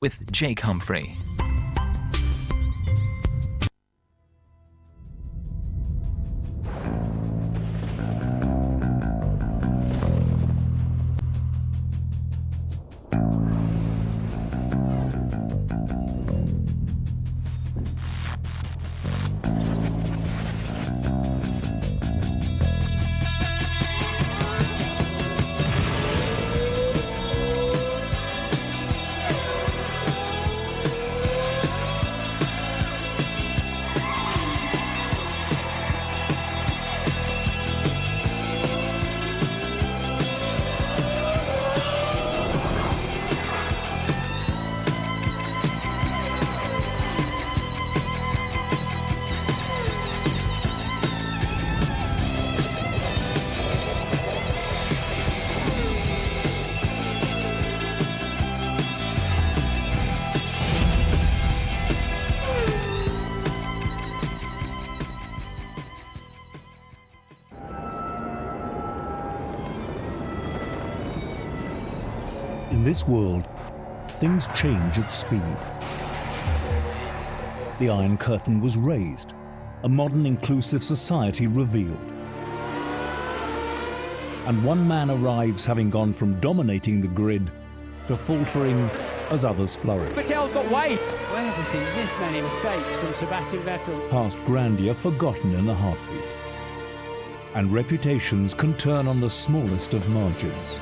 with Jake Humphrey. In this world, things change at speed. The Iron Curtain was raised, a modern inclusive society revealed. And one man arrives having gone from dominating the grid to faltering as others flourish. Vettel's got way. Where have we seen this many mistakes from Sebastian Vettel? Past grandeur forgotten in a heartbeat. And reputations can turn on the smallest of margins.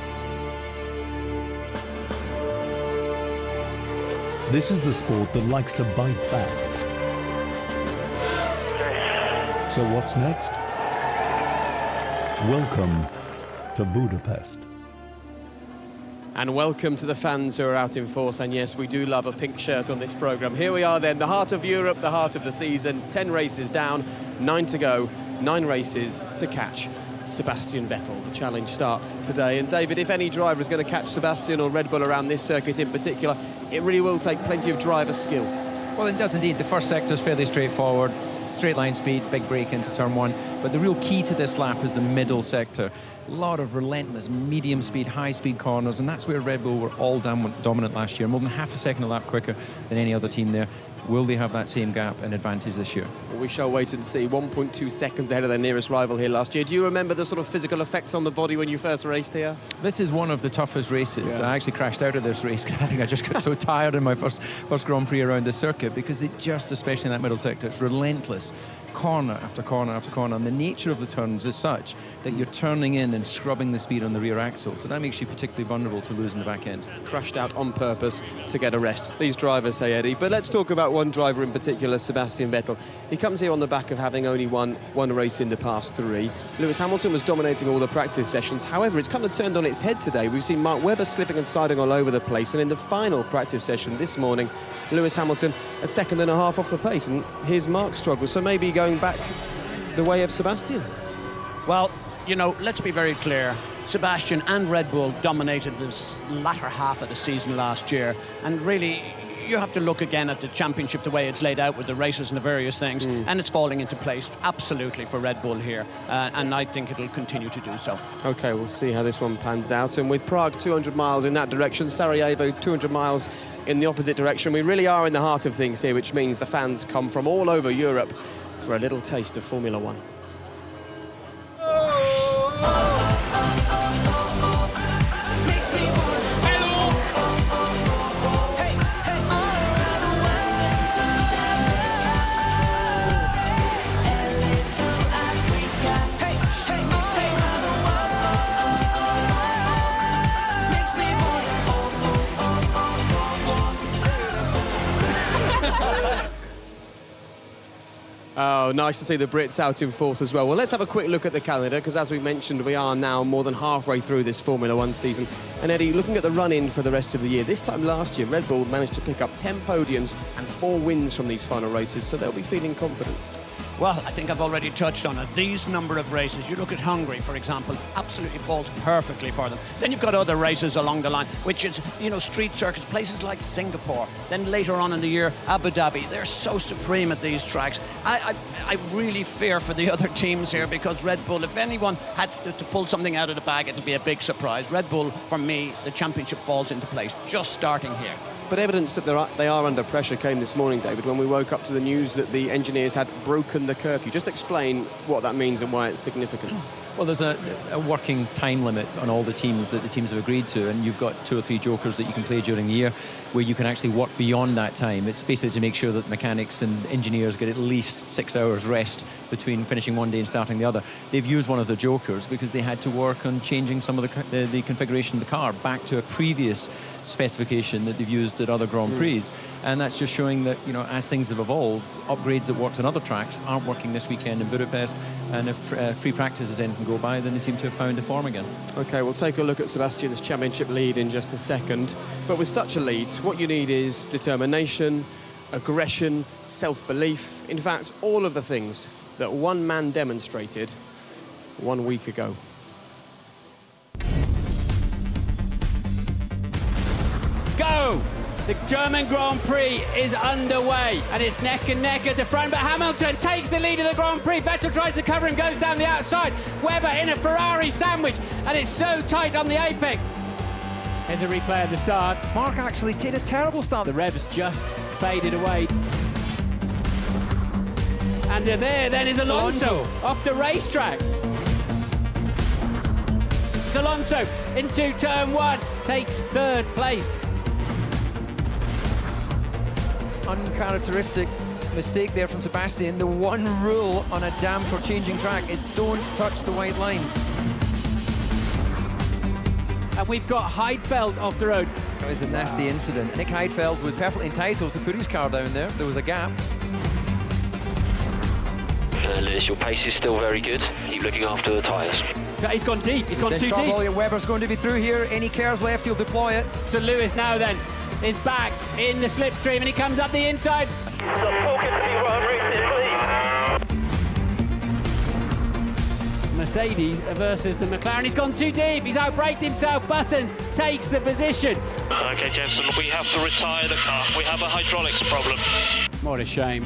This is the sport that likes to bite back. So what's next? Welcome to Budapest. And welcome to the fans who are out in force. And yes, we do love a pink shirt on this programme. Here we are then, the heart of Europe, the heart of the season. 10 races down, 9 to go, 9 races to catch Sebastian Vettel. The challenge starts today. And David, if any driver is going to catch Sebastian or Red Bull around this circuit in particular, it really will take plenty of driver skill. Well, it does indeed. The first sector is fairly straightforward. Straight line speed, big break into turn one. But the real key to this lap is the middle sector. A lot of relentless medium speed, high speed corners, and that's where Red Bull were all dominant last year, more than half a second a lap quicker than any other team there. Will they have that same gap and advantage this year? Well, we shall wait and see. 1.2 seconds ahead of their nearest rival here last year. Do you remember the sort of physical effects on the body when you first raced here? This is one of the toughest races. Yeah. I actually crashed out of this race. I think I just got so tired in my first Grand Prix around the circuit because it just, especially in that middle sector, it's relentless. Corner after corner after corner, and the nature of the turns is such that you're turning in and scrubbing the speed on the rear axle, so that makes you particularly vulnerable to losing the back end. Crashed out on purpose to get a rest, these drivers say, Eddie. But let's talk about one driver in particular, Sebastian Vettel. He comes here on the back of having only won one race in the past 3. Lewis Hamilton was dominating all the practice sessions. However, it's kind of turned on its head today. We've seen Mark Webber slipping and sliding all over the place, and in the final practice session this morning, Lewis Hamilton a second and a half off the pace, and here's Mark's struggle. So maybe going back the way of Sebastian. Well, you know, let's be very clear. Sebastian and Red Bull dominated this latter half of the season last year, and really you have to look again at the championship, the way it's laid out with the races and the various things, and it's falling into place absolutely for Red Bull here, and I think it'll continue to do so. Okay, we'll see how this one pans out. And with Prague 200 miles in that direction, Sarajevo 200 miles in the opposite direction, we really are in the heart of things here, which means the fans come from all over Europe for a little taste of Formula One. Oh, nice to see the Brits out in force as well. Well, let's have a quick look at the calendar, because as we mentioned, we are now more than halfway through this Formula One season. And Eddie, looking at the run-in for the rest of the year, this time last year, Red Bull managed to pick up 10 podiums and 4 wins from these final races, so they'll be feeling confident. Well, I think I've already touched on it. These number of races, you look at Hungary, for example, absolutely falls perfectly for them. Then you've got other races along the line, which is, you know, street circuits, places like Singapore. Then later on in the year, Abu Dhabi. They're so supreme at these tracks. I really fear for the other teams here, because Red Bull, if anyone had to pull something out of the bag, it'll be a big surprise. Red Bull, for me, the championship falls into place, just starting here. But evidence that they are under pressure came this morning, David, when we woke up to the news that the engineers had broken the curfew. Just explain what that means and why it's significant. Well, there's a working time limit on all the teams that the teams have agreed to, and you've got 2 or 3 jokers that you can play during the year where you can actually work beyond that time. It's basically to make sure that mechanics and engineers get at least 6 hours rest between finishing one day and starting the other. They've used one of the jokers because they had to work on changing some of the configuration of the car back to a previous specification that they've used at other Grand Prix. And that's just showing that, you know, as things have evolved, upgrades that worked on other tracks aren't working this weekend in Budapest, and if free practice is anything to go by, then they seem to have found a form again. OK, we'll take a look at Sebastian's championship lead in just a second. But with such a lead, what you need is determination, aggression, self-belief. In fact, all of the things that one man demonstrated 1 week ago. Go! The German Grand Prix is underway, and it's neck and neck at the front, but Hamilton takes the lead of the Grand Prix. Vettel tries to cover and goes down the outside. Webber in a Ferrari sandwich, and it's so tight on the apex. Here's a replay of the start. Mark actually did a terrible start. The revs just faded away. And there then is Alonso off the racetrack. It's Alonso into turn 1, takes 3rd place. Uncharacteristic mistake there from Sebastian. The one rule on a damper changing track is don't touch the white line. And we've got Heidfeld off the road. That was a nasty incident. Nick Heidfeld was perfectly entitled to put his car down there. There was a gap. Lewis, your pace is still very good. Keep looking after the tyres. He's gone deep, he's gone too deep. deep. Webber's going to be through here. Any cares left, he'll deploy it. So Lewis now then is back in the slipstream, and he comes up the inside. Mercedes versus the McLaren. He's gone too deep, he's outbraked himself. Button takes the position. OK, Jensen, we have to retire the car. We have a hydraulics problem. What a shame.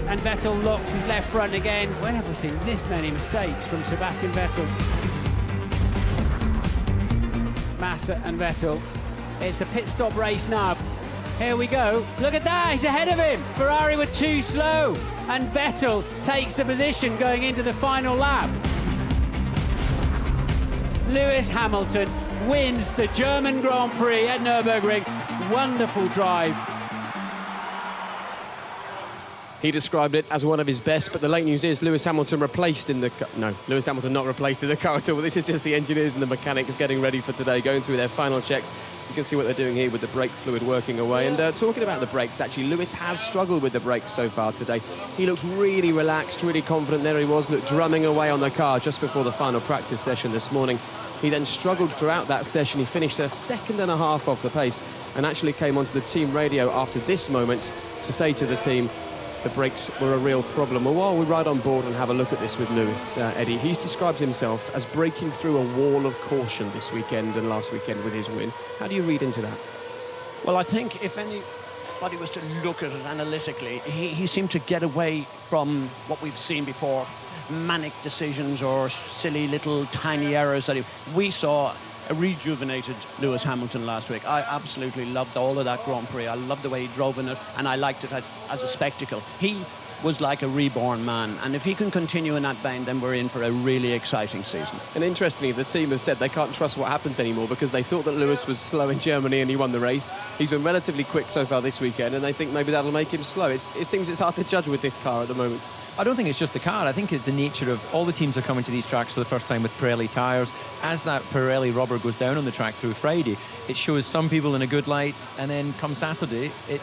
And Vettel locks his left front again. When have we seen this many mistakes from Sebastian Vettel? Massa and Vettel. It's a pit stop race now. Here we go. Look at that, he's ahead of him. Ferrari were too slow, and Vettel takes the position going into the final lap. Lewis Hamilton wins the German Grand Prix at Nürburgring. Wonderful drive. He described it as one of his best, but the late news is Lewis Hamilton replaced in the... No, Lewis Hamilton not replaced in the car at all. This is just the engineers and the mechanics getting ready for today, going through their final checks. You can see what they're doing here with the brake fluid working away. And talking about the brakes, actually, Lewis has struggled with the brakes so far today. He looked really relaxed, really confident. There he was, drumming away on the car just before the final practice session this morning. He then struggled throughout that session. He finished a 1.5 seconds off the pace and actually came onto the team radio after this moment to say to the team the brakes were a real problem. Well, while we ride on board and have a look at this with Lewis, Eddie, he's described himself as breaking through a wall of caution this weekend and last weekend with his win. How do you read into that? Well, I think if anybody was to look at it analytically, he seemed to get away from what we've seen before, manic decisions or silly little tiny errors that we saw. A rejuvenated Lewis Hamilton last week. I absolutely loved all of that Grand Prix. I loved the way he drove in it, and I liked it as a spectacle. He was like a reborn man, and if he can continue in that vein, then we're in for a really exciting season. And interestingly, the team has said they can't trust what happens anymore because they thought that Lewis was slow in Germany and he won the race. He's been relatively quick so far this weekend, and they think maybe that'll make him slow. It seems it's hard to judge with this car at the moment. I don't think it's just the car. I think it's the nature of all the teams are coming to these tracks for the first time with Pirelli tyres. As that Pirelli rubber goes down on the track through Friday, it shows some people in a good light, and then come Saturday, it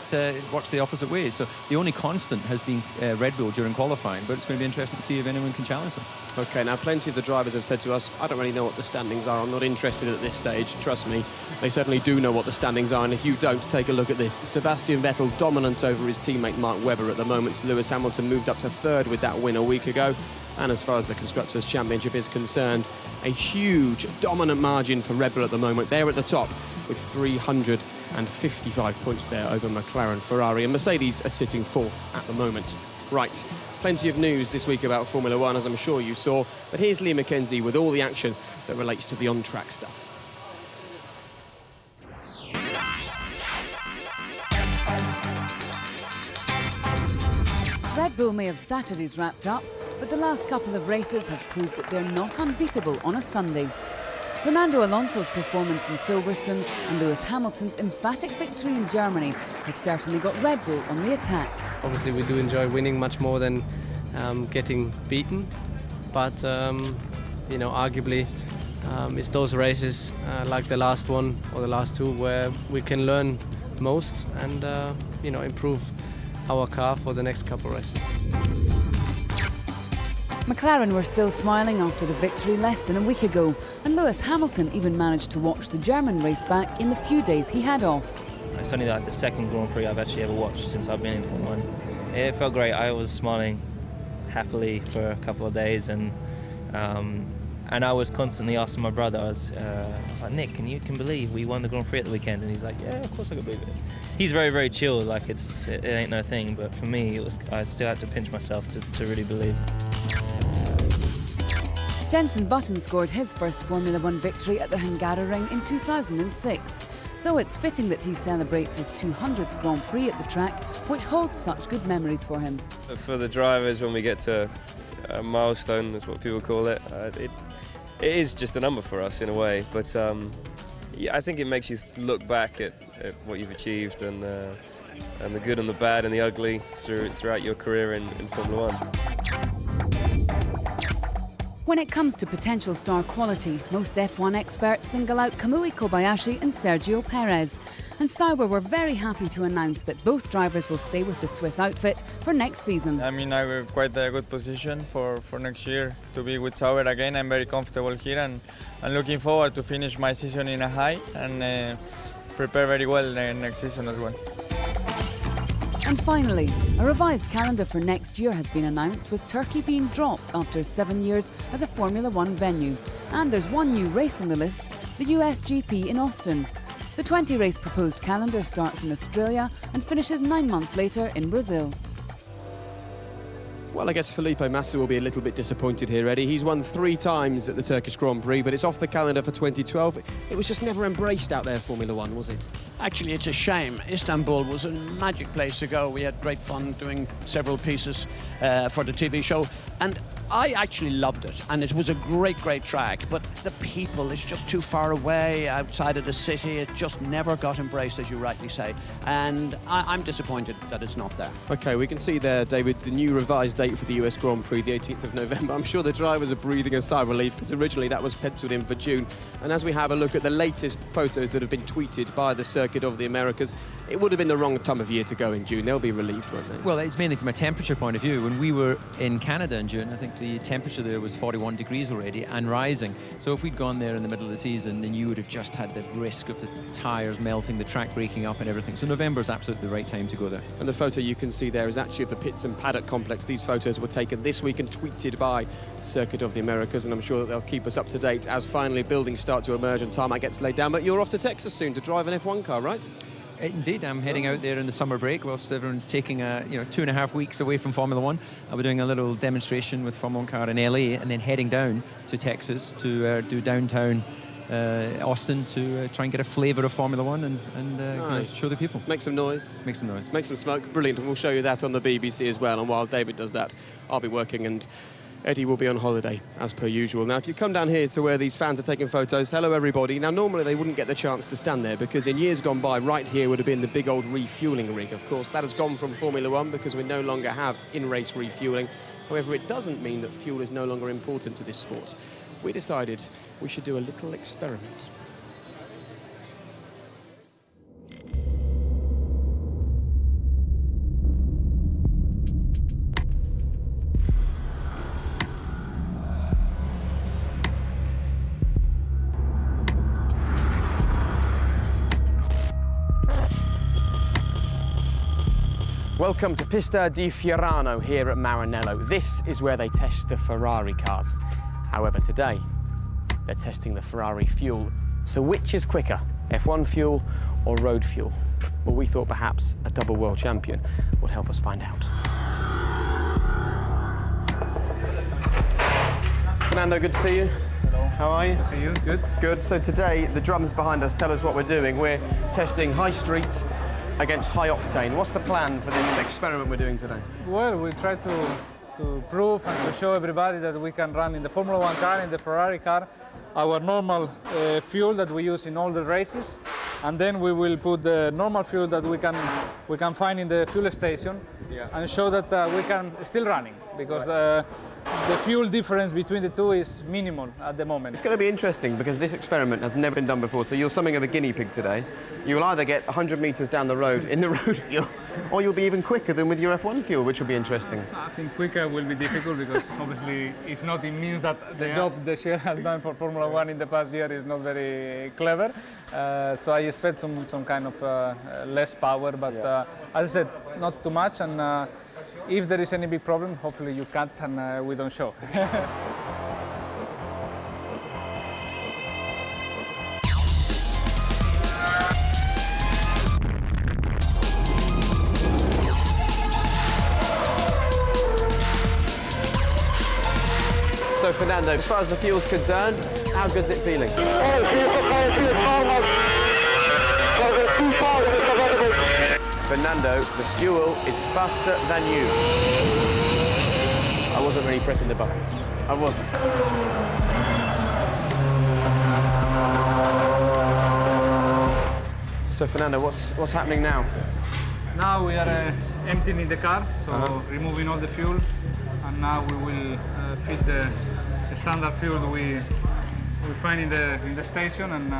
works the opposite way. So the only constant has been Red Bull during qualifying, but it's going to be interesting to see if anyone can challenge them. OK, now plenty of the drivers have said to us, I don't really know what the standings are. I'm not interested at this stage. Trust me, they certainly do know what the standings are, and if you don't, take a look at this. Sebastian Vettel dominant over his teammate Mark Webber at the moment. Lewis Hamilton moved up to 3rd with that win a week ago. And as far as the Constructors' Championship is concerned, a huge dominant margin for Red Bull at the moment. They're at the top with 355 points there over McLaren, Ferrari, and Mercedes are sitting 4th at the moment. Right, plenty of news this week about Formula One, as I'm sure you saw, but here's Lee Mackenzie with all the action that relates to the on-track stuff. Red Bull may have Saturdays wrapped up, but the last couple of races have proved that they're not unbeatable on a Sunday. Fernando Alonso's performance in Silverstone and Lewis Hamilton's emphatic victory in Germany has certainly got Red Bull on the attack. Obviously we do enjoy winning much more than getting beaten, but you know, arguably it's those races like the last one or the last two where we can learn most and you know, improve our car for the next couple of races. McLaren were still smiling after the victory less than a week ago, and Lewis Hamilton even managed to watch the German race back in the few days he had off. It's only like the second Grand Prix I've actually ever watched since I've been in F1. It felt great. I was smiling happily for a couple of days, and I was constantly asking my brother. I was like, Nick, can you believe we won the Grand Prix at the weekend? And he's like, yeah, of course I can believe it. He's very, very chill. Like it ain't no thing. But for me, I still had to pinch myself to really believe. Jenson Button scored his first Formula One victory at the Hungaroring in 2006. So it's fitting that he celebrates his 200th Grand Prix at the track, which holds such good memories for him. For the drivers, when we get to a milestone, that's what people call it, it is just a number for us in a way. But yeah, I think it makes you look back at what you've achieved and the good and the bad and the ugly throughout your career in Formula One. When it comes to potential star quality, most F1 experts single out Kamui Kobayashi and Sergio Perez. And Sauber were very happy to announce that both drivers will stay with the Swiss outfit for next season. I mean, I have quite a good position for next year to be with Sauber again. I'm very comfortable here and I'm looking forward to finish my season in a high and prepare very well next season as well. And finally, a revised calendar for next year has been announced, with Turkey being dropped after 7 years as a Formula One venue. And there's one new race on the list, the US GP in Austin. The 20-race proposed calendar starts in Australia and finishes 9 months later in Brazil. Well, I guess Felipe Massa will be a little bit disappointed here, Eddie. He's won 3 times at the Turkish Grand Prix, but it's off the calendar for 2012. It was just never embraced out there, Formula One, was it? Actually, it's a shame. Istanbul was a magic place to go. We had great fun doing several pieces for the TV show, and I actually loved it, and it was a great track, but the people, it's just too far away outside of the city. It just never got embraced, as you rightly say, and I'm disappointed that it's not there. OK, we can see there, David, the new revised date for the US Grand Prix, the 18th of November. I'm sure the drivers are breathing a sigh of relief, because originally that was penciled in for June. And as we have a look at the latest photos that have been tweeted by the Circuit of the Americas, it would have been the wrong time of year to go in June. They'll be relieved, won't they? Well, it's mainly from a temperature point of view. When we were in Canada in June, I think the temperature there was 41 degrees already and rising. So if we'd gone there in the middle of the season, then you would have just had the risk of the tyres melting, the track breaking up and everything. So November is absolutely the right time to go there. And the photo you can see there is actually of the pits and paddock complex. These photos were taken this week and tweeted by Circuit of the Americas, and I'm sure that they'll keep us up to date as finally buildings start to emerge and tarmac gets laid down. But you're off to Texas soon to drive an F1 car, right? Indeed, I'm heading out there in the summer break whilst everyone's taking 2.5 weeks away from Formula One. I'll be doing a little demonstration with Formula One car in LA and then heading down to Texas to do downtown Austin to try and get a flavour of Formula One and nice. Show the people. Make some noise. Make some noise. Make some smoke. Brilliant. And we'll show you that on the BBC as well. And while David does that, I'll be working and Eddie will be on holiday, as per usual. Now, if you come down here to where these fans are taking photos, hello, everybody. Now, normally they wouldn't get the chance to stand there because in years gone by, right here would have been the big old refuelling rig. Of course, that has gone from Formula One because we no longer have in-race refuelling. However, it doesn't mean that fuel is no longer important to this sport. We decided we should do a little experiment. Welcome to Pista di Fiorano here at Maranello. This is where they test the Ferrari cars. However, today, they're testing the Ferrari fuel. So which is quicker, F1 fuel or road fuel? Well, we thought perhaps a double world champion would help us find out. Fernando, good to see you. Hello. How are you? Good to see you. Good. Good. So today, the drums behind us tell us what we're doing. We're testing high street against high octane. What's the plan for this experiment we're doing today? Well, we try to prove and to show everybody that we can run in the Formula 1 car, in the Ferrari car, our normal fuel that we use in all the races, and then we will put the normal fuel that we can find in the fuel station, and show that we can still running, because the fuel difference between the two is minimal at the moment. It's going to be interesting because this experiment has never been done before, so you're something of a guinea pig today. You'll either get 100 metres down the road in the road fuel, or you'll be even quicker than with your F1 fuel, which will be interesting. I think quicker will be difficult because obviously, if not, it means that the job the Shell has done for Formula 1 in the past year is not very clever. So I expect some kind of less power, but as I said, not too much. And if there is any big problem, hopefully you cut and we don't show. So Fernando, as far as the fuel's concerned, how good's it feeling? Fernando, the fuel is faster than you. I wasn't really pressing the button. I wasn't. So Fernando, what's happening now? Now we are emptying the car, so removing all the fuel, and now we will feed the standard fuel we find in the station, and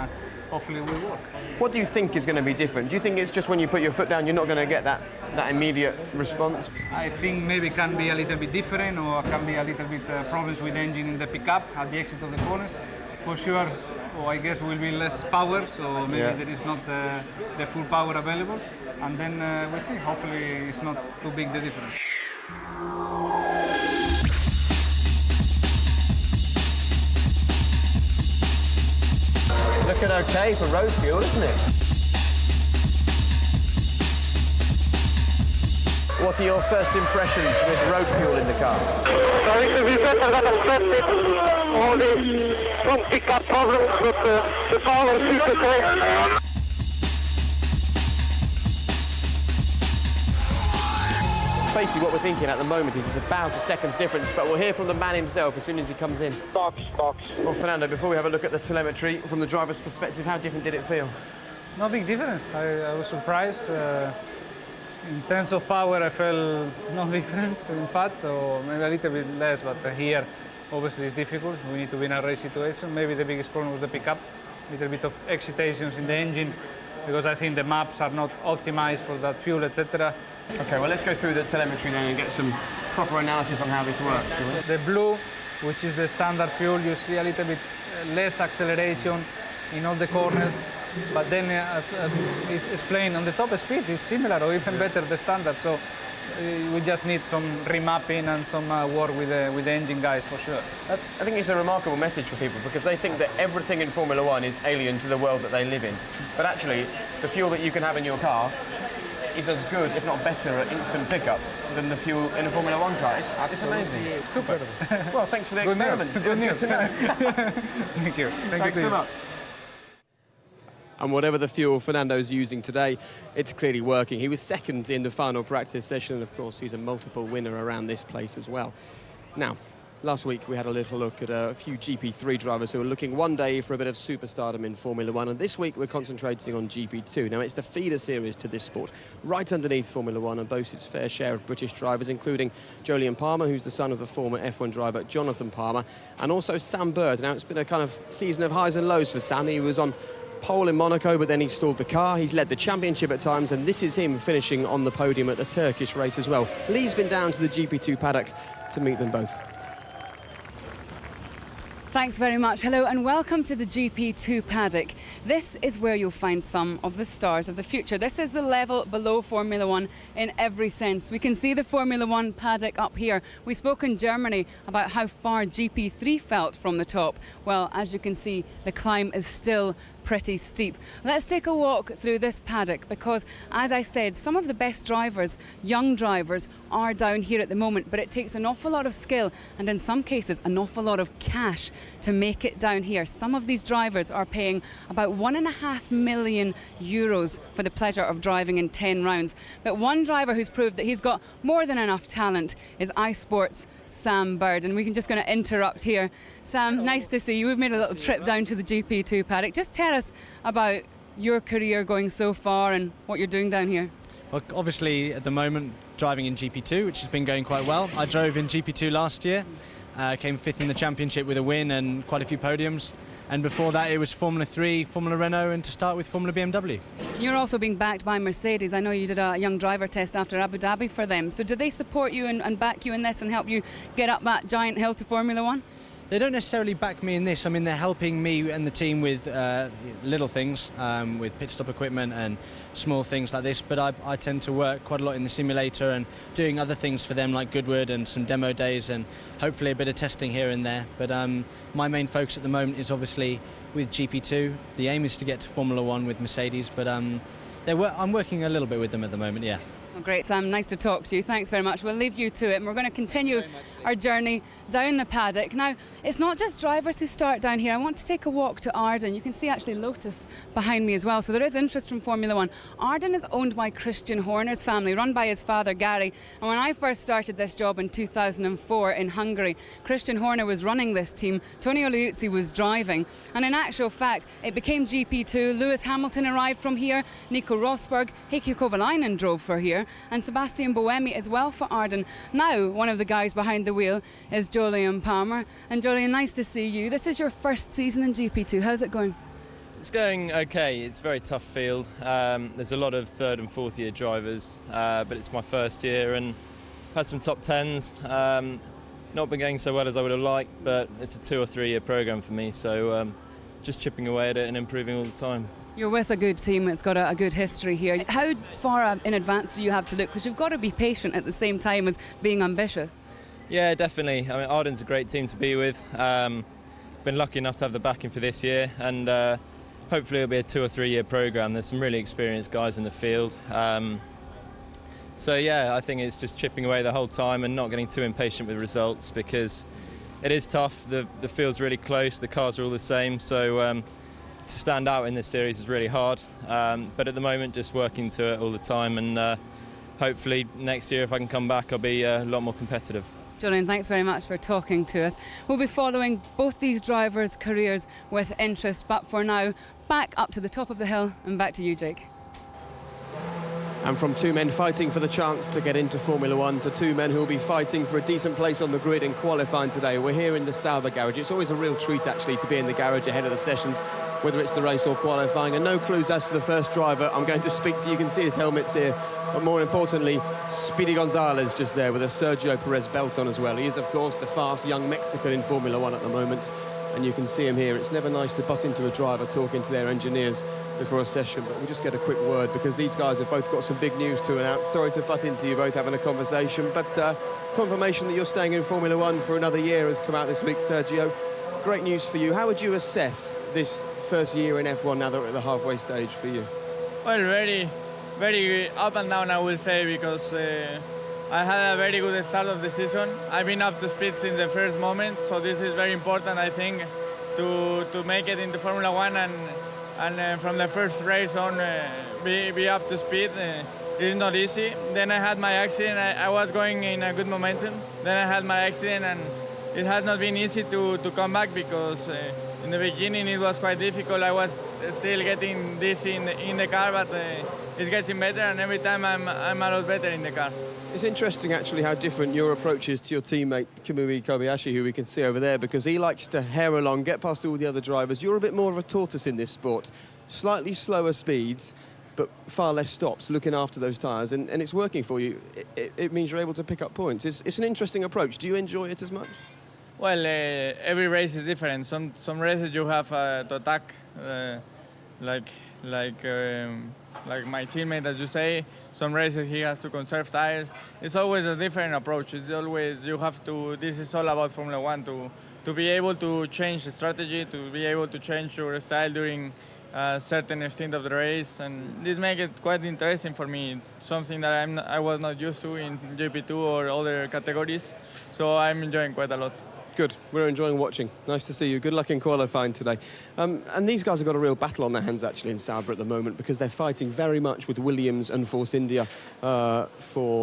hopefully it will work. What do you think is going to be different? Do you think it's just when you put your foot down you're not going to get that immediate response? I think maybe it can be a little bit different, or can be a little bit problems with the engine in the pickup at the exit of the corners. For sure, I guess will be less power, so maybe there is not the full power available. And then we'll see, hopefully it's not too big the difference. Looking okay for road fuel, isn't it? What are your first impressions with road fuel in the car? I think it will be better than expected. All the pickup problems, but the power is okay. Basically what we're thinking at the moment is it's about a second's difference, but we'll hear from the man himself as soon as he comes in. Box. Well, Fernando, before we have a look at the telemetry, from the driver's perspective, how different did it feel? No big difference. I was surprised. In terms of power, I felt no difference in fact, or maybe a little bit less, but here obviously it's difficult. We need to be in a race situation. Maybe the biggest problem was the pickup, a little bit of excitations in the engine, because I think the maps are not optimized for that fuel, etc. Okay, well, let's go through the telemetry then and get some proper analysis on how this works, shall we? The blue, which is the standard fuel, you see a little bit less acceleration in all the corners, but then as is explained on the top speed, it's similar or even better the standard, so we just need some remapping and some work with the engine guys for sure. I think it's a remarkable message for people because they think that everything in Formula 1 is alien to the world that they live in, but actually the fuel that you can have in your car is as good, if not better, at instant pickup than the fuel in a Formula 1 car. It's amazing. Super. Well, thanks for the experiment. Good news. To know. Thank you. Thanks so much. And whatever the fuel Fernando's using today, it's clearly working. He was second in the final practice session, and of course he's a multiple winner around this place as well. Now, last week we had a little look at a few GP3 drivers who are looking one day for a bit of superstardom in Formula 1, and this week we're concentrating on GP2. Now, it's the feeder series to this sport, right underneath Formula 1, and boasts its fair share of British drivers, including Jolyon Palmer, who's the son of the former F1 driver Jonathan Palmer, and also Sam Bird. Now, it's been a kind of season of highs and lows for Sam. He was on pole in Monaco, but then he stalled the car. He's led the championship at times, and this is him finishing on the podium at the Turkish race as well. Lee's been down to the GP2 paddock to meet them both. Thanks very much. Hello and welcome to the GP2 paddock. This is where you'll find some of the stars of the future. This is the level below Formula 1 in every sense. We can see the Formula 1 paddock up here. We spoke in Germany about how far GP3 felt from the top. Well, as you can see, the climb is still pretty steep. Let's take a walk through this paddock because, as I said, some of the best drivers, young drivers, are down here at the moment, but it takes an awful lot of skill and in some cases an awful lot of cash to make it down here. Some of these drivers are paying about €1.5 million for the pleasure of driving in 10 rounds. But one driver who's proved that he's got more than enough talent is iSport's Sam Bird, and we're just going to interrupt here. Sam, nice to see you. We've made a little trip down to the GP2 paddock. Just tell us about your career going so far and what you're doing down here. Well, obviously at the moment driving in GP2, which has been going quite well. I drove in GP2 last year, came 5th in the championship with a win and quite a few podiums. And before that, it was Formula 3, Formula Renault, and to start with, Formula BMW. You're also being backed by Mercedes. I know you did a young driver test after Abu Dhabi for them. So do they support you and back you in this and help you get up that giant hill to Formula 1? They don't necessarily back me in this. I mean, they're helping me and the team with little things, with pit stop equipment and small things like this. But I tend to work quite a lot in the simulator and doing other things for them, like Goodwood and some demo days and hopefully a bit of testing here and there. But my main focus at the moment is obviously with GP2. The aim is to get to Formula 1 with Mercedes, but I'm working a little bit with them at the moment, yeah. Well, great, Sam. Nice to talk to you. Thanks very much. We'll leave you to it and we're going to continue our journey down the paddock. Now, it's not just drivers who start down here. I want to take a walk to Arden. You can see actually Lotus behind me as well. So there is interest from Formula 1. Arden is owned by Christian Horner's family, run by his father, Gary. And when I first started this job in 2004 in Hungary, Christian Horner was running this team. Tony Liuzzi was driving. And in actual fact, it became GP2. Lewis Hamilton arrived from here. Nico Rosberg, Heikki Kovalainen drove for here. And Sebastian Buemi as well for Arden. Now, one of the guys behind the wheel is Jolyon Palmer. And Jolyon, nice to see you. This is your first season in GP2. How's it going? It's going okay. It's a very tough field. There's a lot of 3rd and 4th year drivers, but it's my first year and had some top 10s. Not been going so well as I would have liked, but it's a 2 or 3 year program for me, so just chipping away at it and improving all the time. You're with a good team, it's got a good history here. How far in advance do you have to look? Because you've got to be patient at the same time as being ambitious. Yeah, definitely. I mean, Arden's a great team to be with. Been lucky enough to have the backing for this year, and hopefully it'll be a 2 or 3 year program. There's some really experienced guys in the field. So yeah, I think it's just chipping away the whole time and not getting too impatient with results because it is tough. The field's really close, the cars are all the same, so to stand out in this series is really hard, but at the moment just working to it all the time, and hopefully next year if I can come back I'll be a lot more competitive. Jolyon, thanks very much for talking to us. We'll be following both these drivers' careers with interest, but for now, back up to the top of the hill and back to you, Jake. And from 2 men fighting for the chance to get into Formula 1 to 2 men who will be fighting for a decent place on the grid in qualifying today. We're here in the Sauber garage. It's always a real treat actually to be in the garage ahead of the sessions, whether it's the race or qualifying, and no clues as to the first driver I'm going to speak to. You can see his helmets here, but more importantly, Speedy Gonzalez just there with a Sergio Perez belt on as well. He is of course the fast young Mexican in Formula 1 at the moment, and you can see him here. It's never nice to butt into a driver talking to their engineers before a session, but we'll just get a quick word because these guys have both got some big news to announce. Sorry to butt into you both having a conversation, but confirmation that you're staying in Formula 1 for another year has come out this week, Sergio. Great news for you. How would you assess this first year in F1 now that we're at the halfway stage for you? Well, very up and down, I will say, because I had a very good start of the season. I've been up to speed since the first moment, so this is very important, I think, to make it into Formula 1 and from the first race on be up to speed. It's not easy. Then I had my accident. I was going in a good momentum. Then I had my accident, and it has not been easy to come back because in the beginning it was quite difficult. I was still getting dizzy in the car, but it's getting better, and every time I'm a lot better in the car. It's interesting actually how different your approach is to your teammate Kamui Kobayashi, who we can see over there, because he likes to hair along, get past all the other drivers. You're a bit more of a tortoise in this sport. Slightly slower speeds, but far less stops, looking after those tyres, and it's working for you. It means you're able to pick up points. It's an interesting approach. Do you enjoy it as much? Well, every race is different. Some races you have to attack, like my teammate, as you say. Some races he has to conserve tires. It's always a different approach. It's always you have to. This is all about Formula 1 to be able to change the strategy, to be able to change your style during certain extent of the race, and this makes it quite interesting for me. Something that I was not used to in GP2 or other categories, so I'm enjoying quite a lot. Good. We're enjoying watching. Nice to see you. Good luck in qualifying today. And these guys have got a real battle on their hands, actually, in Sauber at the moment, because they're fighting very much with Williams and Force India for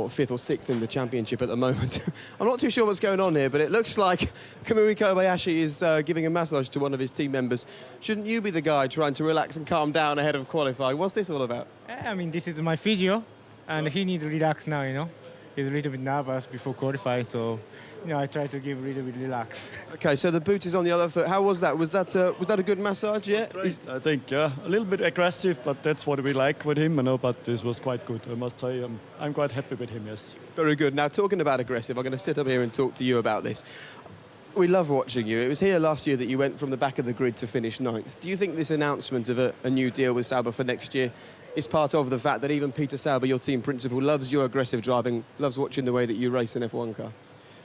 5th or 6th in the championship at the moment. I'm not too sure what's going on here, but it looks like Kamui Kobayashi is giving a massage to one of his team members. Shouldn't you be the guy trying to relax and calm down ahead of qualifying? What's this all about? I mean, this is my physio, and he needs to relax now, you know. He's a little bit nervous before qualifying, so I try to give a little bit relax. Okay, so the boot is on the other foot. How was that? Was that a good massage? Yeah, I think a little bit aggressive, but that's what we like with him, But this was quite good, I must say. I'm quite happy with him. Yes. Very good. Now, talking about aggressive, I'm going to sit up here and talk to you about this. We love watching you. It was here last year that you went from the back of the grid to finish 9th. Do you think this announcement of a new deal with Sauber for next year is part of the fact that even Peter Sauber, your team principal, loves your aggressive driving, loves watching the way that you race an F1 car?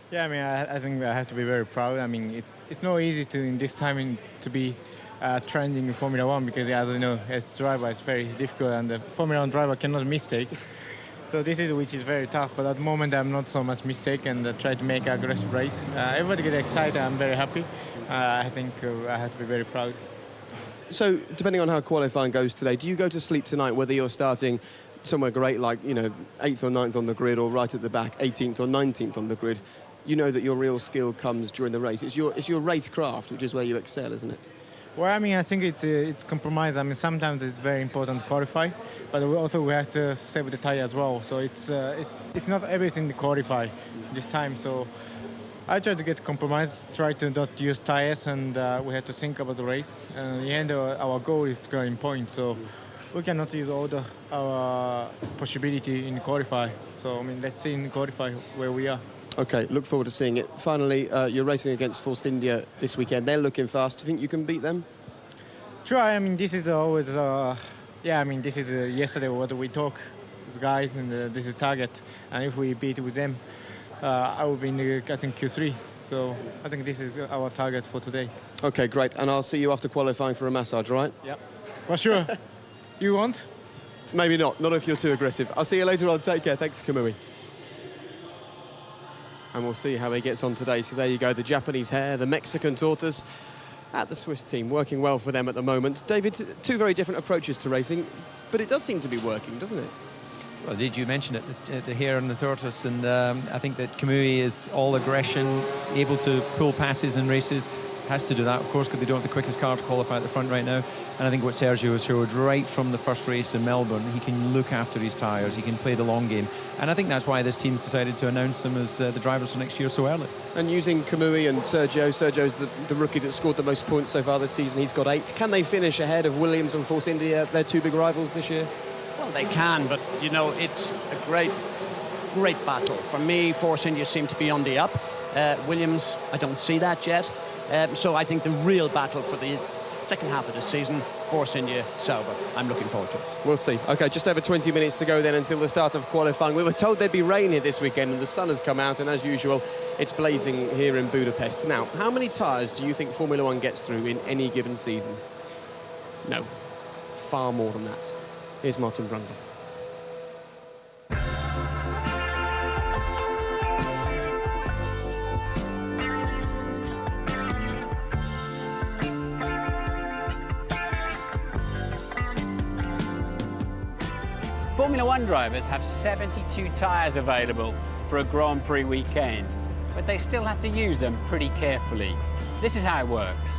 Yeah, I mean, I think I have to be very proud. I mean, it's not easy to in this time to be trending in Formula 1 because, as you know, as a driver, it's very difficult, and the Formula 1 driver cannot mistake. So this is which is very tough. But at the moment, I'm not so much mistake and try to make an aggressive race. Everybody get excited. I'm very happy. I think I have to be very proud. So, depending on how qualifying goes today, do you go to sleep tonight whether you're starting somewhere great like, 8th or 9th on the grid or right at the back, 18th or 19th on the grid? You know that your real skill comes during the race. It's your race craft, which is where you excel, isn't it? Well, I mean, I think it's compromise. I mean, sometimes it's very important to qualify, but we have to save the tire as well. So it's not everything to qualify this time. So I try to get compromise, try to not use tires, and we have to think about the race. And in the end, our goal is scoring points, so we cannot use all our possibility in qualify. So, I mean, let's see in qualify where we are. OK, look forward to seeing it. Finally, you're racing against Force India this weekend. They're looking fast. Do you think you can beat them? Try. I mean, this is always... this is yesterday what we talk with guys, and this is target. And if we beat with them, I will be in the, I think, Q3. So I think this is our target for today. OK, great. And I'll see you after qualifying for a massage, right? Yep, for sure. You want? Maybe not. Not if you're too aggressive. I'll see you later on. Take care. Thanks, Kamui. And we'll see how he gets on today. So there you go, the Japanese hare, the Mexican tortoise at the Swiss team, working well for them at the moment. David, two very different approaches to racing, but it does seem to be working, doesn't it? Well, did you mention it, the hare and the tortoise, and I think that Kamui is all aggression, able to pull passes in races, has to do that, of course, because they don't have the quickest car to qualify at the front right now. And I think what Sergio has showed right from the first race in Melbourne, he can look after his tyres, he can play the long game. And I think that's why this team's decided to announce them as the drivers for next year so early. And using Kamui and Sergio's the rookie that scored the most points so far this season. He's got 8. Can they finish ahead of Williams and Force India, their two big rivals this year? Well, they can, but, it's a great battle. For me, Force India seem to be on the up. Williams, I don't see that yet. So I think the real battle for the second half of the season, Force India, Sauber. I'm looking forward to it. We'll see. OK, just over 20 minutes to go then until the start of qualifying. We were told there'd be rain here this weekend, and the sun has come out, and as usual, it's blazing here in Budapest. Now, how many tyres do you think Formula 1 gets through in any given season? No. Far more than that. Here's Martin Brundle. Formula 1 drivers have 72 tyres available for a Grand Prix weekend, but they still have to use them pretty carefully. This is how it works.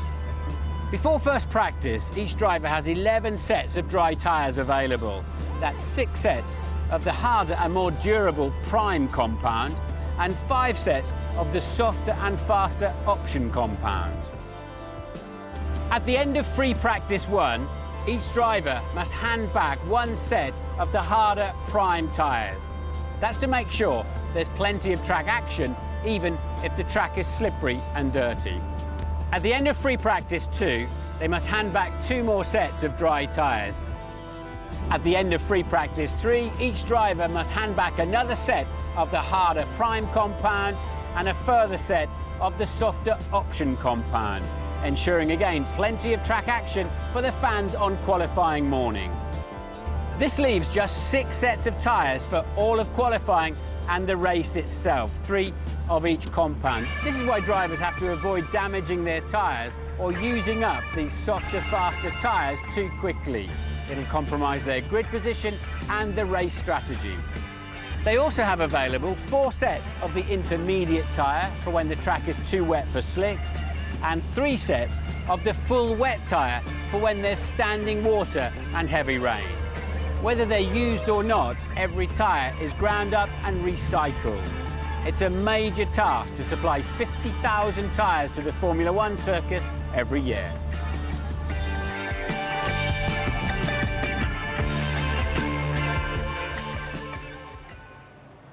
Before first practice, each driver has 11 sets of dry tyres available. That's 6 sets of the harder and more durable prime compound and 5 sets of the softer and faster option compound. At the end of free practice 1, each driver must hand back 1 set of the harder prime tyres. That's to make sure there's plenty of track action, even if the track is slippery and dirty. At the end of free practice 2, they must hand back 2 more sets of dry tyres. At the end of free practice 3, each driver must hand back another set of the harder prime compound and a further set of the softer option compound. ensuring again plenty of track action for the fans on qualifying morning. This leaves just 6 sets of tyres for all of qualifying and the race itself, 3 of each compound. This is why drivers have to avoid damaging their tyres or using up these softer, faster tyres too quickly. It'll compromise their grid position and the race strategy. They also have available 4 sets of the intermediate tyre for when the track is too wet for slicks, and 3 sets of the full wet tyre for when there's standing water and heavy rain. Whether they're used or not, every tyre is ground up and recycled. It's a major task to supply 50,000 tyres to the Formula One circus every year.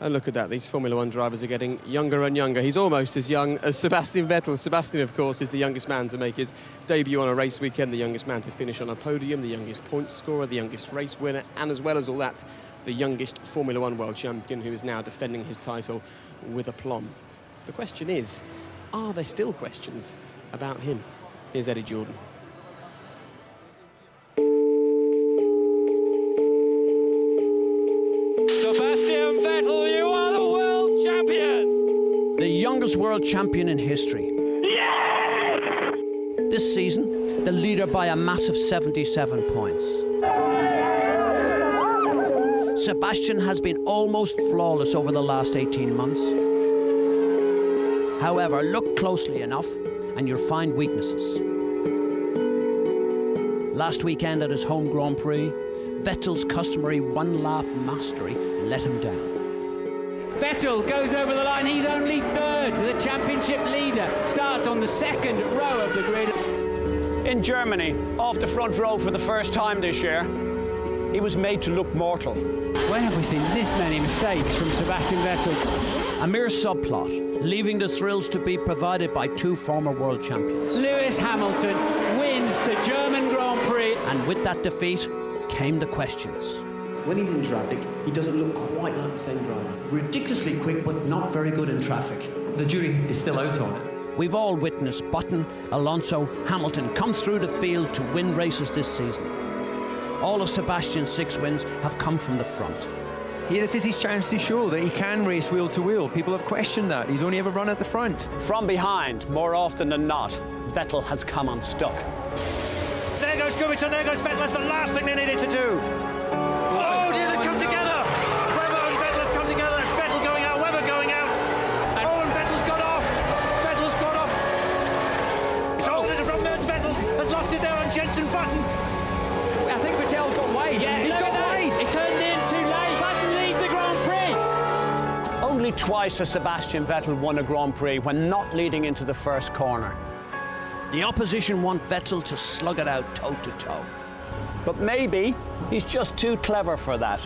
And look at that, these Formula One drivers are getting younger and younger. He's almost as young as Sebastian Vettel. Sebastian, of course, is the youngest man to make his debut on a race weekend, the youngest man to finish on a podium, the youngest point scorer, the youngest race winner, and as well as all that, the youngest Formula One world champion who is now defending his title with aplomb. The question is, are there still questions about him? Here's Eddie Jordan. Sebastian Vettel, you are the world champion! The youngest world champion in history. Yes! This season, the leader by a massive 77 points. Sebastian has been almost flawless over the last 18 months. However, look closely enough and you'll find weaknesses. Last weekend at his home Grand Prix, Vettel's customary one-lap mastery let him down. Vettel goes over the line. He's only third. The championship leader starts on the second row of the grid. In Germany, off the front row for the first time this year, he was made to look mortal. Where have we seen this many mistakes from Sebastian Vettel? A mere subplot, leaving the thrills to be provided by 2 former world champions. Lewis Hamilton wins the German Grand Prix. And with that defeat came the questions. When he's in traffic, he doesn't look quite like the same driver. Ridiculously quick, but not very good in traffic. The jury is still out on it. We've all witnessed Button, Alonso, Hamilton come through the field to win races this season. All of Sebastian's 6 wins have come from the front. This is his chance to show that he can race wheel to wheel. People have questioned that. He's only ever run at the front. From behind, more often than not, Vettel has come unstuck. There goes Kubica, there goes Vettel. That's the last thing they needed to do. Oh, dear, they've come together. Webber and Vettel have come together. That's Vettel going out, Webber going out. Oh, and Vettel's got off. Vettel's got off. It's all little from there. Vettel has lost it there on Jenson Button. I think Vettel's got weight. Yeah, he's got weight. He turned in too late. Button leads the Grand Prix. Only twice has Sebastian Vettel won a Grand Prix when not leading into the first corner. The opposition want Vettel to slug it out toe-to-toe. But maybe he's just too clever for that.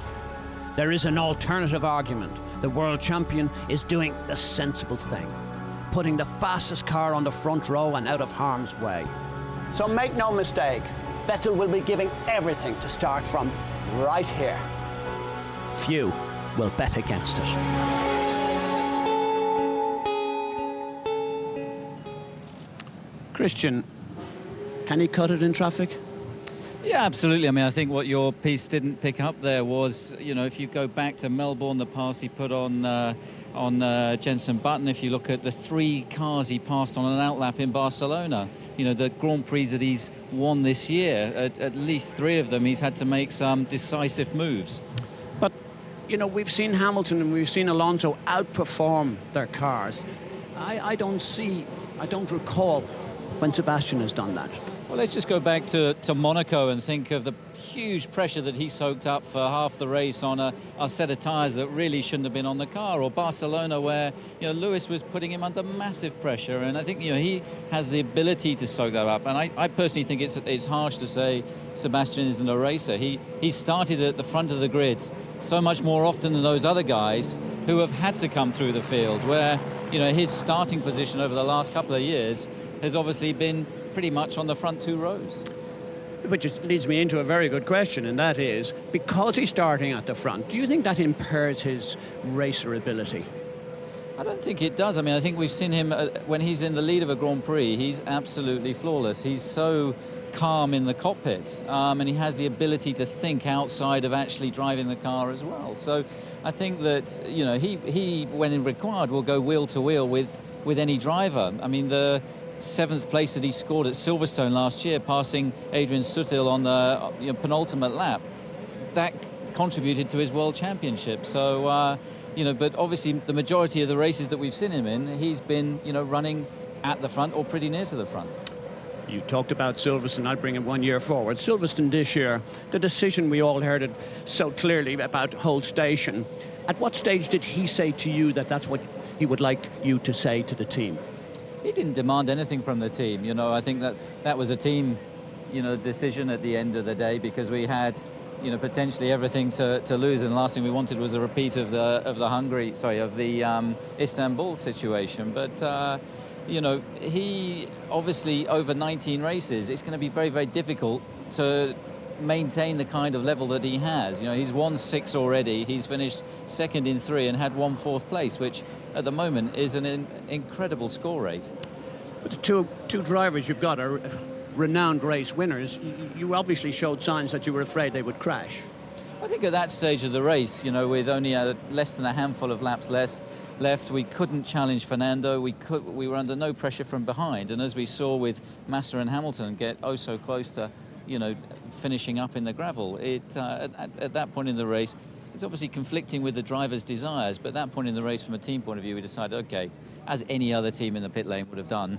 There is an alternative argument. The world champion is doing the sensible thing, putting the fastest car on the front row and out of harm's way. So make no mistake, Vettel will be giving everything to start from right here. Few will bet against it. Christian, can he cut it in traffic? Yeah, absolutely. I mean, I think what your piece didn't pick up there was, you know, if you go back to Melbourne, the pass he put on Jenson Button, if you look at the 3 cars he passed on an outlap in Barcelona, you know, the Grand Prix that he's won this year, at least 3 of them, he's had to make some decisive moves. But, you know, we've seen Hamilton and we've seen Alonso outperform their cars. I don't recall when Sebastian has done that. Well, let's just go back to Monaco and think of the huge pressure that he soaked up for half the race on a set of tyres that really shouldn't have been on the car, or Barcelona where, you know, Lewis was putting him under massive pressure, and I think, you know, he has the ability to soak that up. And I personally think it's harsh to say Sebastian isn't a racer. He started at the front of the grid so much more often than those other guys who have had to come through the field, where, you know, his starting position over the last couple of years has obviously been pretty much on the front 2 rows. Which leads me into a very good question, and that is, because he's starting at the front, do you think that impairs his racer ability? I don't think it does. I mean, I think we've seen him when he's in the lead of a Grand Prix, he's absolutely flawless. He's so calm in the cockpit, and he has the ability to think outside of actually driving the car as well. So I think that, you know, he when required, will go wheel to wheel with any driver. I mean, the 7th place that he scored at Silverstone last year, passing Adrian Sutil on the penultimate lap, that contributed to his world championship. So, you know, but obviously the majority of the races that we've seen him in, he's been, you know, running at the front or pretty near to the front. You talked about Silverstone. I'll bring it 1 year forward. Silverstone this year, the decision, we all heard it so clearly about Hull Station. At what stage did he say to you that that's what he would like you to say to the team? He didn't demand anything from the team. You know, I think that was a team, you know, decision at the end of the day, because we had, you know, potentially everything to lose, and the last thing we wanted was a repeat of the Istanbul situation. But you know, he obviously, over 19 races, it's going to be very, very difficult to maintain the kind of level that he has. You know, he's won 6 already. He's finished second in 3 and had 1 4th place, which at the moment is an incredible score rate. But the two drivers you've got are renowned race winners. You obviously showed signs that you were afraid they would crash. I think at that stage of the race, you know, with only less than a handful of laps left, we couldn't challenge Fernando. We were under no pressure from behind, and as we saw with Massa and Hamilton get oh so close to, you know, finishing up in the gravel, at that point in the race, it's obviously conflicting with the driver's desires, but at that point in the race, from a team point of view, we decided, okay, as any other team in the pit lane would have done,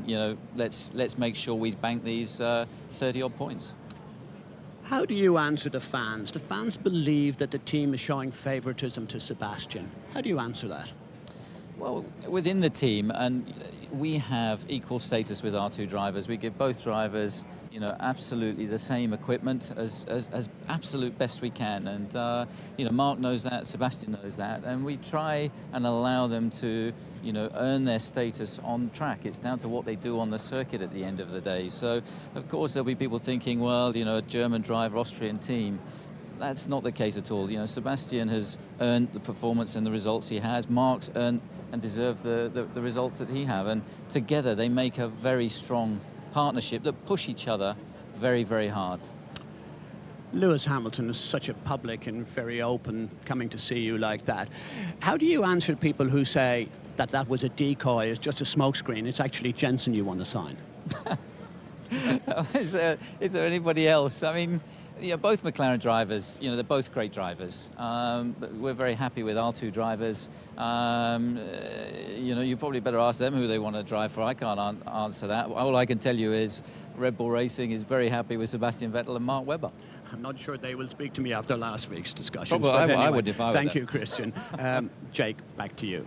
you know, let's make sure we bank these 30-odd points. How do you answer the fans? The fans believe that the team is showing favouritism to Sebastian. How do you answer that? Well, within the team, and we have equal status with our 2 drivers. We give both drivers, you know, absolutely the same equipment as absolute best we can. And, you know, Mark knows that, Sebastian knows that, and we try and allow them to, you know, earn their status on track. It's down to what they do on the circuit at the end of the day. So, of course, there'll be people thinking, well, you know, a German driver, Austrian team. That's not the case at all. You know, Sebastian has earned the performance and the results he has. Mark's earned and deserved the results that he have. And together they make a very strong partnership that push each other very, very hard. Lewis Hamilton is such a public and very open, coming to see you like that. How do you answer people who say that that was a decoy, it's just a smokescreen, it's actually Jensen you want to sign? Is there anybody else? I mean, you know, both McLaren drivers, you know, they're both great drivers. But we're very happy with our 2 drivers. You know, you probably better ask them who they want to drive for. I can't answer that. All I can tell you is Red Bull Racing is very happy with Sebastian Vettel and Mark Webber. I'm not sure they will speak to me after last week's discussions. Probably, but anyway, I would if I were Thank there. you, Christian. Jake, back to you.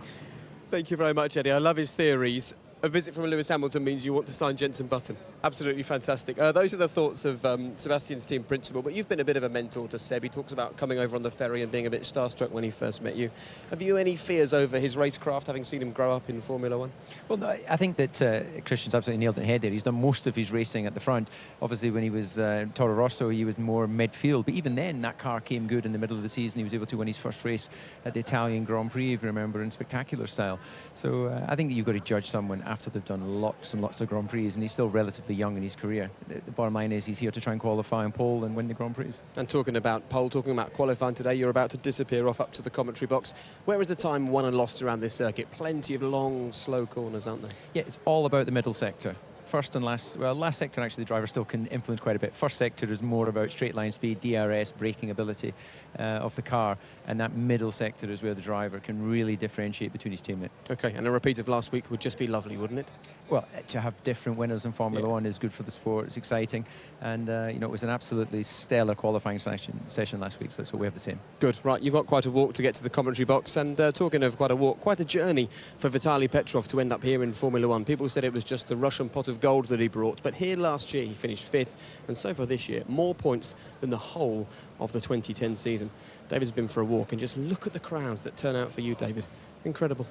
Thank you very much, Eddie. I love his theories. A visit from Lewis Hamilton means you want to sign Jensen Button. Absolutely fantastic. Those are the thoughts of Sebastian's team principal, but you've been a bit of a mentor to Seb. He talks about coming over on the ferry and being a bit starstruck when he first met you. Have you any fears over his racecraft, having seen him grow up in Formula One? Well, no, I think that Christian's absolutely nailed it head there. He's done most of his racing at the front. Obviously, when he was Toro Rosso, he was more midfield. But even then, that car came good in the middle of the season. He was able to win his first race at the Italian Grand Prix, if you remember, in spectacular style. So I think that you've got to judge someone after they've done lots and lots of Grand Prix, and he's still relatively young in his career. The bottom line is he's here to try and qualify and pole and win the Grand Prix. And talking about pole, talking about qualifying today, you're about to disappear off up to the commentary box. Where is the time won and lost around this circuit? Plenty of long, slow corners, aren't there? Yeah, it's all about the middle sector. First and last, well, last sector actually the driver still can influence quite a bit. First sector is more about straight line speed, DRS, braking ability of the car, and that middle sector is where the driver can really differentiate between his teammate. Okay, and a repeat of last week would just be lovely, wouldn't it? Well, to have different winners in Formula One is good for the sport. It's exciting, and you know, it was an absolutely stellar qualifying session last week. So let's hope we have the same. Good. Right, you've got quite a walk to get to the commentary box, and talking of quite a walk, quite a journey for Vitaly Petrov to end up here in Formula One. People said it was just the Russian pot of gold that he brought, but here last year he finished 5th, and so far this year more points than the whole of the 2010 season. David's been for a walk, and just look at the crowds that turn out for you, David. Incredible.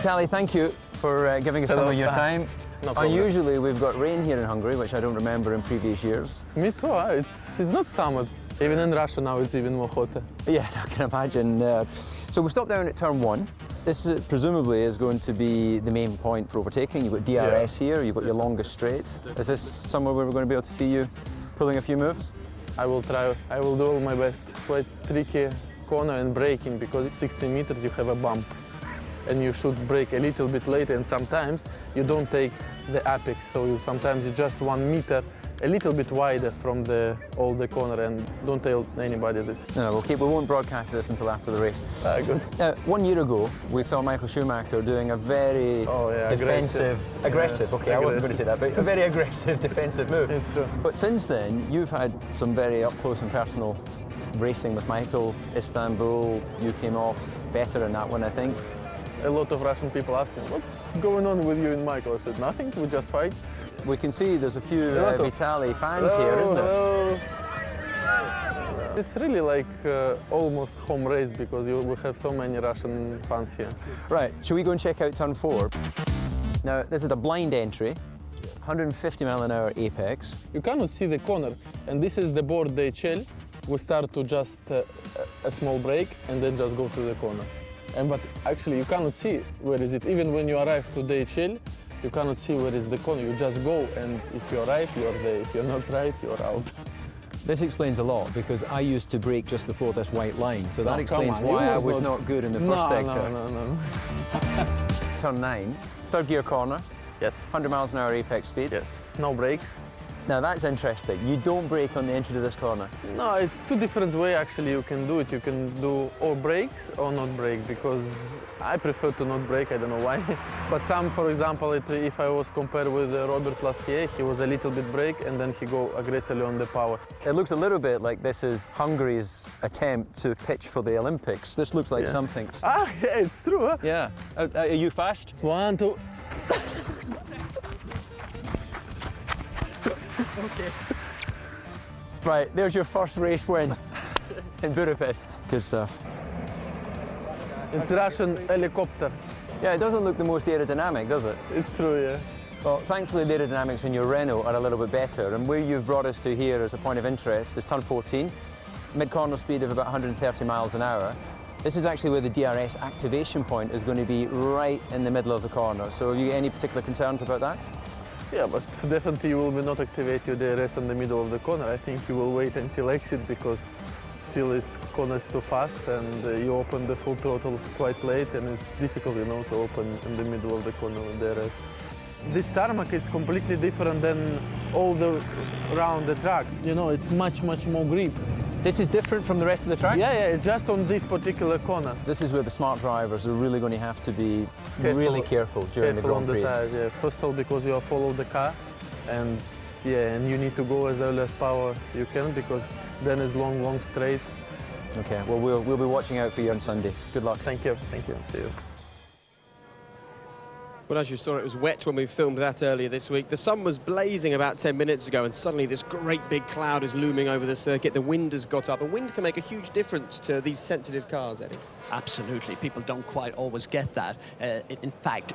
Vitaly, thank you for giving us some of your time. No problem. Unusually, we've got rain here in Hungary, which I don't remember in previous years. Me too. It's not summer. Even in Russia now, it's even more hotter. Yeah, I can imagine. So we stopped down at turn 1. This presumably is going to be the main point for overtaking. You've got DRS here, you've got your longest straight. Is this somewhere where we're going to be able to see you pulling a few moves? I will try. I will do all my best. Quite tricky corner and braking, because it's 60 meters, you have a bump. And you should brake a little bit later, and sometimes you don't take the apex, so sometimes you just 1 meter a little bit wider from all the corner, and don't tell anybody this. No, we won't broadcast this until after the race. Good. Now, 1 year ago, we saw Michael Schumacher doing a very defensive, aggressive, yes, okay, I wasn't going to say that, but a very aggressive defensive move. It's true. But since then, you've had some very up close and personal racing with Michael. Istanbul, you came off better in that one, I think. A lot of Russian people asking, what's going on with you and Michael? I said, nothing, we just fight. We can see there's a few Vitali fans hello, here, isn't it? Hello. It's really like almost home race, because we have so many Russian fans here. Right, shall we go and check out turn 4? Now, this is a blind entry, 150-mile-an-hour apex. You cannot see the corner, and this is the board DHL. We start to just a small break and then just go to the corner. But actually you cannot see where is it. Even when you arrive to DHL, you cannot see where is the corner. You just go, and if you're right, you're there. If you're not right, you're out. This explains a lot, because I used to brake just before this white line, so that Oh, explains why I was not good in the first sector. No. Turn 9, third gear corner. Yes. 100 miles an hour apex speed. Yes, no brakes. Now that's interesting. You don't brake on the entry to this corner. No, it's two different ways actually you can do it. You can do or brakes or not brake, because I prefer to not brake, I don't know why. But some, for example, if I was compared with Robert Lastier, he was a little bit brake and then he go aggressively on the power. It looks a little bit like this is Hungary's attempt to pitch for the Olympics. This looks like something. Ah, yeah, it's true, huh? Yeah. Are you fast? 1, 2. Okay. Right, there's your first race win in Budapest. Good stuff. It's Russian helicopter. Yeah, it doesn't look the most aerodynamic, does it? It's true, yeah. Well, thankfully the aerodynamics in your Renault are a little bit better, and where you've brought us to here as a point of interest is turn 14, mid-corner speed of about 130 miles an hour. This is actually where the DRS activation point is going to be right in the middle of the corner. So have you any particular concerns about that? Yeah, but definitely you will not activate your DRS in the middle of the corner. I think you will wait until exit, because still it's corners too fast, and you open the full throttle quite late, and it's difficult, you know, to open in the middle of the corner with DRS. This tarmac is completely different than all around the track. You know, it's much more grip. This is different from the rest of the track? Yeah, it's just on this particular corner. This is where the smart drivers are really going to have to be really careful during the Grand Prix. On the tires, yeah. First of all, because you follow the car, and and you need to go as early as power you can, because then it's long straight. Okay, well, we'll be watching out for you on Sunday. Good luck. Thank you. See you. Well, as you saw, it was wet when we filmed that earlier this week. The sun was blazing about 10 minutes ago, and suddenly this great big cloud is looming over the circuit. The wind has got up, and wind can make a huge difference to these sensitive cars, Eddie. Absolutely. People don't quite always get that. In fact,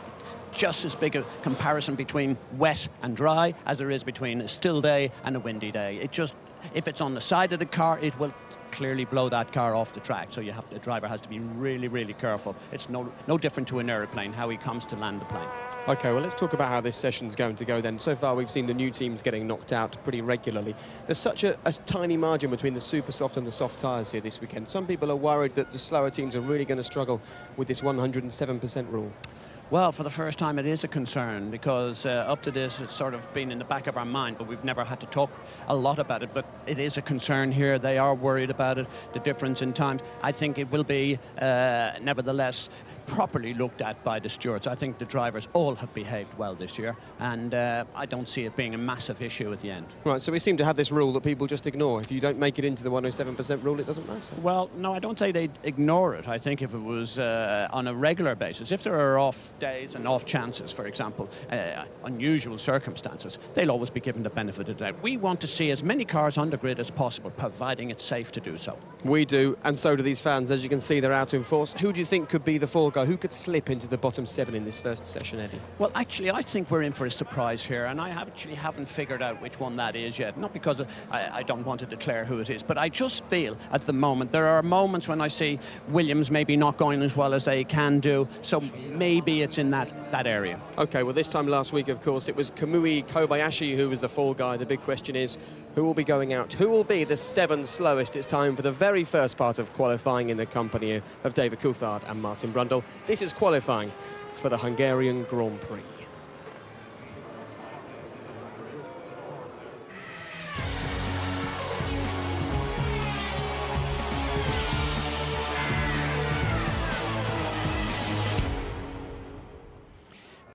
just as big a comparison between wet and dry as there is between a still day and a windy day. If it's on the side of the car, it will clearly blow that car off the track. So the driver has to be really careful. It's no different to an aeroplane, how he comes to land the plane. OK, well, let's talk about how this session's going to go then. So far, we've seen the new teams getting knocked out pretty regularly. There's such a tiny margin between the super soft and the soft tyres here this weekend. Some people are worried that the slower teams are really going to struggle with this 107% rule. Well, for the first time, it is a concern, because up to this, it's sort of been in the back of our mind, but we've never had to talk a lot about it. But it is a concern here. They are worried about it, the difference in times. I think it will be, nevertheless, properly looked at by the stewards. I think the drivers all have behaved well this year, and I don't see it being a massive issue at the end. Right, so we seem to have this rule that people just ignore. If you don't make it into the 107% rule, it doesn't matter. Well, no, I don't say they'd ignore it. I think if it was on a regular basis, if there are off days and off chances, for example, unusual circumstances, they'll always be given the benefit of the doubt. We want to see as many cars on the grid as possible, providing it's safe to do so. We do, and so do these fans. As you can see, they're out in force. Who do you think could be the fall car. Who could slip into the bottom 7 in this first session, Eddie? Well, actually, I think we're in for a surprise here, and I haven't figured out which one that is yet. Not because I don't want to declare who it is, but I just feel at the moment there are moments when I see Williams maybe not going as well as they can do, so maybe it's in that area. OK, well, this time last week, of course, it was Kamui Kobayashi who was the fall guy. The big question is, who will be going out? Who will be the 7 slowest? It's time for the very first part of qualifying in the company of David Coulthard and Martin Brundle. This is qualifying for the Hungarian Grand Prix.